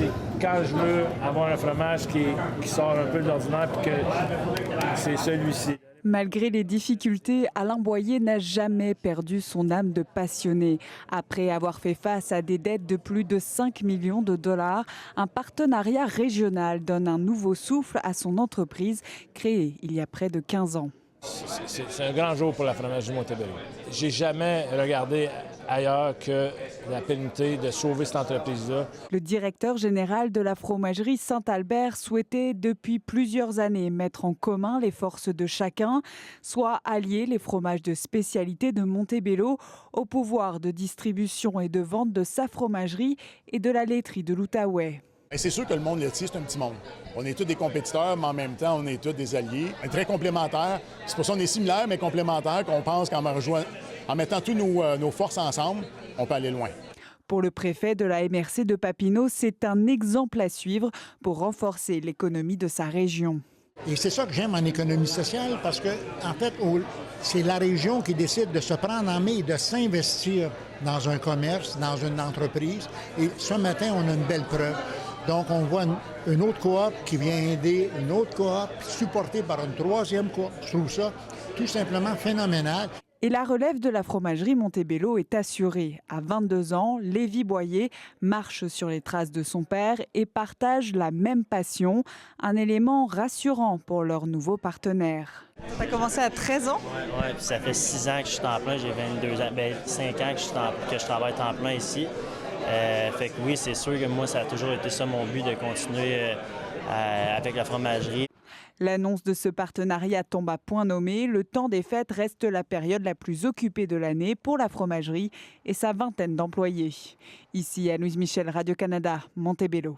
c'est quand je veux avoir un fromage qui sort un peu de l'ordinaire, puis que c'est celui-ci. Malgré les difficultés, Alain Boyer n'a jamais perdu son âme de passionné. Après avoir fait face à des dettes de plus de 5 millions de dollars, un partenariat régional donne un nouveau souffle à son entreprise créée il y a près de 15 ans. C'est un grand jour pour la fromagerie Montebello. J'ai jamais regardé ailleurs que la pénalité de sauver cette entreprise-là. Le directeur général de la fromagerie Saint-Albert souhaitait depuis plusieurs années mettre en commun les forces de chacun, soit allier les fromages de spécialité de Montebello au pouvoir de distribution et de vente de sa fromagerie et de la laiterie de l'Outaouais. C'est sûr que le monde laitier, c'est un petit monde. On est tous des compétiteurs, mais en même temps, on est tous des alliés. Très complémentaires. C'est pour ça qu'on est similaires, mais complémentaires, qu'on pense qu'en mettant tous nos forces ensemble, on peut aller loin. Pour le préfet de la MRC de Papineau, c'est un exemple à suivre pour renforcer l'économie de sa région. Et c'est ça que j'aime en économie sociale, parce que, en fait, c'est la région qui décide de se prendre en main et de s'investir dans un commerce, dans une entreprise. Et ce matin, on a une belle preuve. Donc, on voit une autre coop qui vient aider une autre coop, supportée par une troisième coop. Je trouve ça tout simplement phénoménal. Et la relève de la fromagerie Montebello est assurée. À 22 ans, Lévi Boyer marche sur les traces de son père et partage la même passion, un élément rassurant pour leur nouveau partenaire. Ça a commencé à 13 ans? Oui, puis ça fait 6 ans que je suis temps plein, j'ai 22 ans, 5 ans que je travaille temps plein ici. Fait que oui, c'est sûr que moi, ça a toujours été ça mon but, de continuer avec la fromagerie. L'annonce de ce partenariat tombe à point nommé. Le temps des fêtes reste la période la plus occupée de l'année pour la fromagerie et sa vingtaine d'employés. Ici, Louise Michel, Radio-Canada, Montebello.